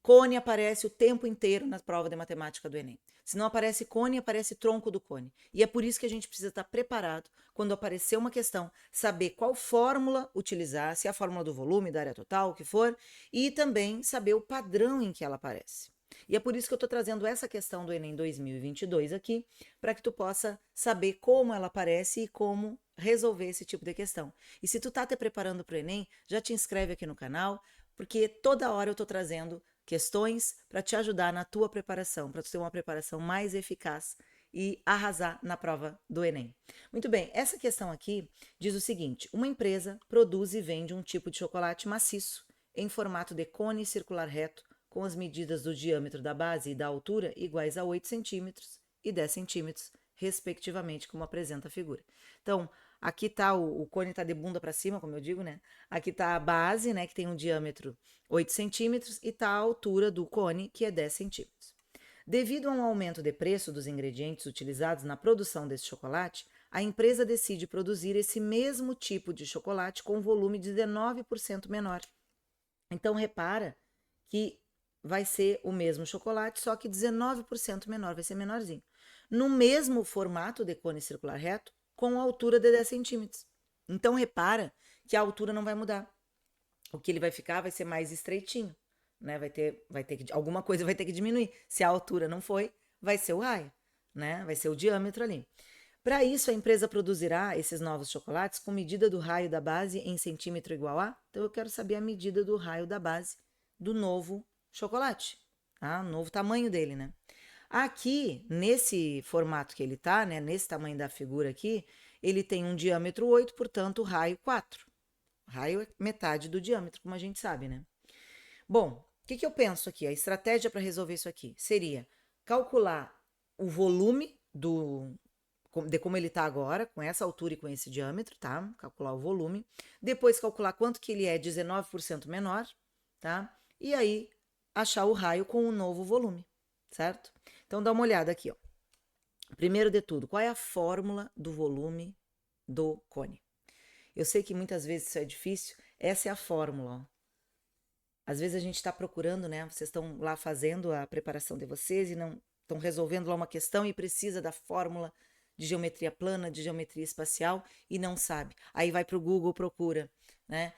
Cone aparece o tempo inteiro na prova de matemática do Enem. Se não aparece cone, aparece tronco do cone. E é por isso que a gente precisa estar preparado quando aparecer uma questão, saber qual fórmula utilizar, se é a fórmula do volume, da área total, o que for, e também saber o padrão em que ela aparece. E é por isso que eu estou trazendo essa questão do Enem 2022 aqui, para que tu possa saber como ela aparece e como resolver esse tipo de questão. E se tu tá te preparando para o Enem, já te inscreve aqui no canal, porque toda hora eu estou trazendo questões para te ajudar na tua preparação, para tu ter uma preparação mais eficaz e arrasar na prova do Enem. Muito bem, essa questão aqui diz o seguinte: uma empresa produz e vende um tipo de chocolate maciço em formato de cone circular reto, com as medidas do diâmetro da base e da altura iguais a 8 centímetros e 10 centímetros, respectivamente, como apresenta a figura. Então, aqui tá o cone tá de bunda para cima, como eu digo, né? Aqui tá a base, né, que tem um diâmetro 8 centímetros e tá a altura do cone, que é 10 centímetros. Devido a um aumento de preço dos ingredientes utilizados na produção desse chocolate, a empresa decide produzir esse mesmo tipo de chocolate com volume 19% menor. Então, repara que vai ser o mesmo chocolate, só que 19% menor, vai ser menorzinho. No mesmo formato de cone circular reto, com altura de 10 centímetros. Então, repara que a altura não vai mudar. O que ele vai ficar vai ser mais estreitinho, né? Vai ter que, alguma coisa vai ter que diminuir. Se a altura não foi, vai ser o raio, né? Vai ser o diâmetro ali. Para isso, a empresa produzirá esses novos chocolates com medida do raio da base em centímetro igual a. Então, eu quero saber a medida do raio da base do novo chocolate, tá? O novo tamanho dele, né? Aqui, nesse formato que ele tá, né? Nesse tamanho da figura aqui, ele tem um diâmetro 8, portanto, raio 4. Raio é metade do diâmetro, como a gente sabe, né? Bom, o que eu penso aqui? A estratégia para resolver isso aqui seria calcular o volume de como ele está agora, com essa altura e com esse diâmetro, tá? Calcular o volume. Depois calcular quanto que ele é 19% menor, tá? E aí achar o raio com o novo volume, certo? Então dá uma olhada aqui, ó. Primeiro de tudo, qual é a fórmula do volume do cone? Eu sei que muitas vezes isso é difícil, essa é a fórmula, ó. Às vezes a gente está procurando, né? Vocês estão lá fazendo a preparação de vocês e não estão resolvendo lá uma questão e precisa da fórmula de geometria plana, de geometria espacial e não sabe. Aí vai para o Google, procura, né?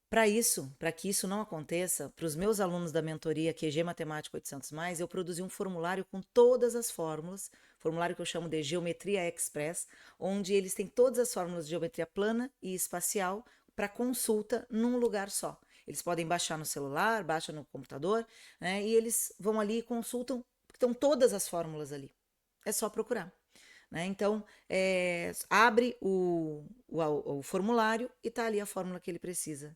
Para isso, para que isso não aconteça, para os meus alunos da mentoria QG Matemática 800+, eu produzi um formulário com todas as fórmulas, formulário que eu chamo de Geometria Express, onde eles têm todas as fórmulas de geometria plana e espacial para consulta num lugar só. Eles podem baixar no celular, baixa no computador, né, e eles vão ali e consultam, porque estão todas as fórmulas ali. É só procurar. Né? Então, abre o formulário e está ali a fórmula que ele precisa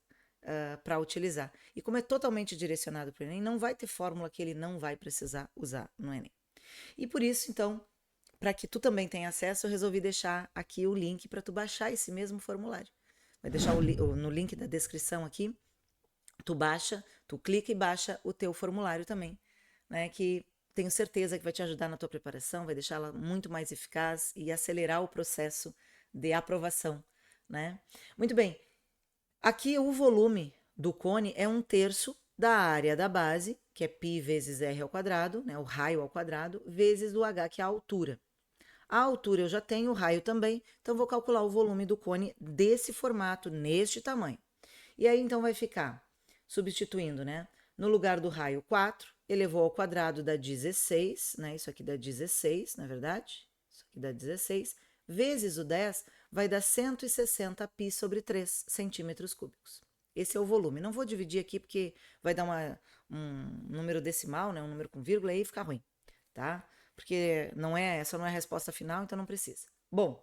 para utilizar. E como é totalmente direcionado para o Enem, não vai ter fórmula que ele não vai precisar usar no Enem. E por isso, então, para que tu também tenha acesso, eu resolvi deixar aqui o link para tu baixar esse mesmo formulário. Vai deixar no link da descrição aqui, tu baixa, tu clica e baixa o teu formulário também, né? Que tenho certeza que vai te ajudar na tua preparação, vai deixá-la muito mais eficaz e acelerar o processo de aprovação, né? Muito bem, aqui o volume do cone é 1/3 da área da base, que é π vezes r ao quadrado, né? O raio ao quadrado, vezes o h, que é a altura. A altura eu já tenho, o raio também, então vou calcular o volume do cone desse formato, neste tamanho. E aí então vai ficar substituindo, né? No lugar do raio 4, elevou ao quadrado dá 16, né? Isso aqui dá 16, na verdade. Isso aqui dá 16, vezes o 10, vai dar 160 π sobre 3 centímetros cúbicos. Esse é o volume. Não vou dividir aqui porque vai dar um número decimal, né? Um número com vírgula, aí fica ruim, tá? Porque essa não é a resposta final, então não precisa. Bom,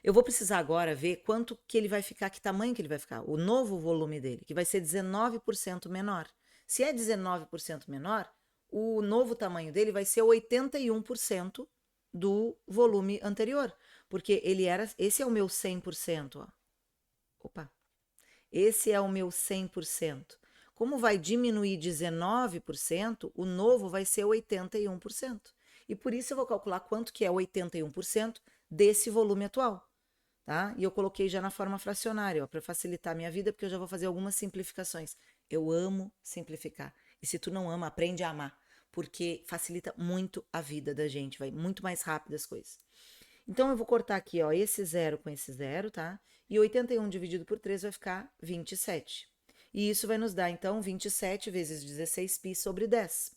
eu vou precisar agora ver quanto que ele vai ficar, que tamanho que ele vai ficar, o novo volume dele, que vai ser 19% menor. Se é 19% menor, o novo tamanho dele vai ser 81% do volume anterior, porque esse é o meu 100%, ó. Opa. Esse é o meu 100%. Como vai diminuir 19%, o novo vai ser 81%. E por isso eu vou calcular quanto que é 81% desse volume atual. Tá? E eu coloquei já na forma fracionária, para facilitar a minha vida, porque eu já vou fazer algumas simplificações. Eu amo simplificar. E se tu não ama, aprende a amar, porque facilita muito a vida da gente, vai muito mais rápido as coisas. Então, eu vou cortar aqui, ó, esse zero com esse zero, tá? E 81 dividido por 3 vai ficar 27. E isso vai nos dar, então, 27 vezes 16π sobre 10.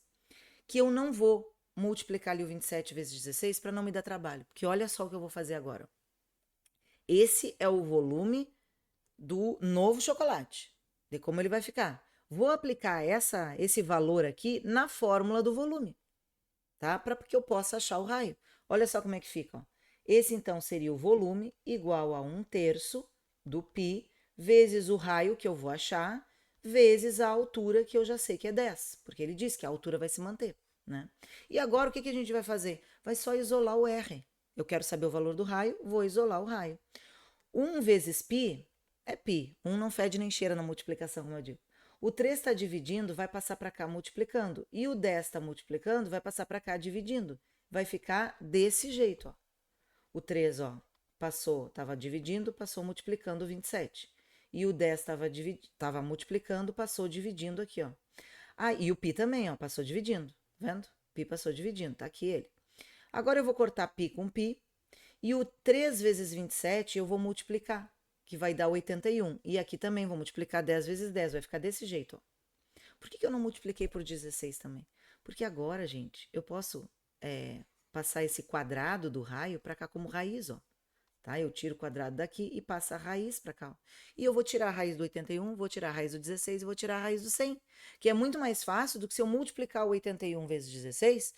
Que eu não vou multiplicar ali o 27 vezes 16 para não me dar trabalho. Porque olha só o que eu vou fazer agora. Esse é o volume do novo chocolate. De como ele vai ficar. Vou aplicar esse valor aqui na fórmula do volume, tá? Para que eu possa achar o raio. Olha só como é que fica, ó. Esse, então, seria o volume igual a 1/3 do π vezes o raio que eu vou achar, vezes a altura que eu já sei que é 10, porque ele diz que a altura vai se manter, né? E agora, o que a gente vai fazer? Vai só isolar o R. Eu quero saber o valor do raio, vou isolar o raio. 1 vezes π é π. 1 não fede nem cheira na multiplicação, como eu digo. O 3 está dividindo, vai passar para cá multiplicando. E o 10 está multiplicando, vai passar para cá dividindo. Vai ficar desse jeito, ó. O 3, ó, passou, estava dividindo, passou multiplicando o 27. E o 10 estava multiplicando, passou dividindo aqui, ó. Ah, e o π também, ó, passou dividindo, tá vendo? Π passou dividindo, tá aqui ele. Agora eu vou cortar π com π. E o 3 vezes 27 eu vou multiplicar, que vai dar 81. E aqui também vou multiplicar 10 vezes 10, vai ficar desse jeito, ó. Por que eu não multipliquei por 16 também? Porque agora, gente, eu posso passar esse quadrado do raio para cá como raiz, ó. Tá? Eu tiro o quadrado daqui e passo a raiz para cá, ó. E eu vou tirar a raiz do 81, vou tirar a raiz do 16 e vou tirar a raiz do 100, que é muito mais fácil do que se eu multiplicar o 81 vezes 16,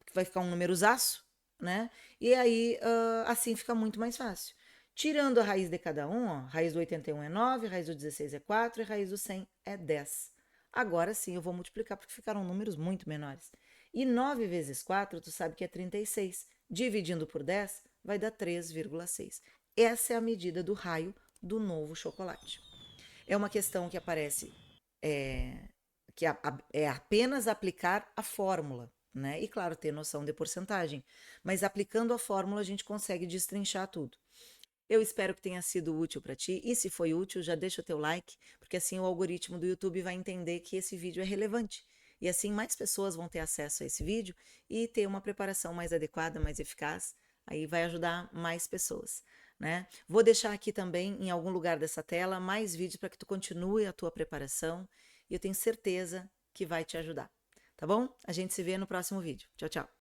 que vai ficar um númerozaço, né? E aí, assim fica muito mais fácil. Tirando a raiz de cada um, ó, raiz do 81 é 9, raiz do 16 é 4 e raiz do 100 é 10. Agora sim eu vou multiplicar porque ficaram números muito menores. E 9 vezes 4, tu sabe que é 36. Dividindo por 10, vai dar 3,6. Essa é a medida do raio do novo chocolate. É uma questão que aparece, é apenas aplicar a fórmula, né? E claro, ter noção de porcentagem. Mas aplicando a fórmula, a gente consegue destrinchar tudo. Eu espero que tenha sido útil para ti. E se foi útil, já deixa o teu like, porque assim o algoritmo do YouTube vai entender que esse vídeo é relevante. E assim mais pessoas vão ter acesso a esse vídeo e ter uma preparação mais adequada, mais eficaz. Aí vai ajudar mais pessoas, né? Vou deixar aqui também, em algum lugar dessa tela, mais vídeos para que tu continue a tua preparação. E eu tenho certeza que vai te ajudar. Tá bom? A gente se vê no próximo vídeo. Tchau, tchau.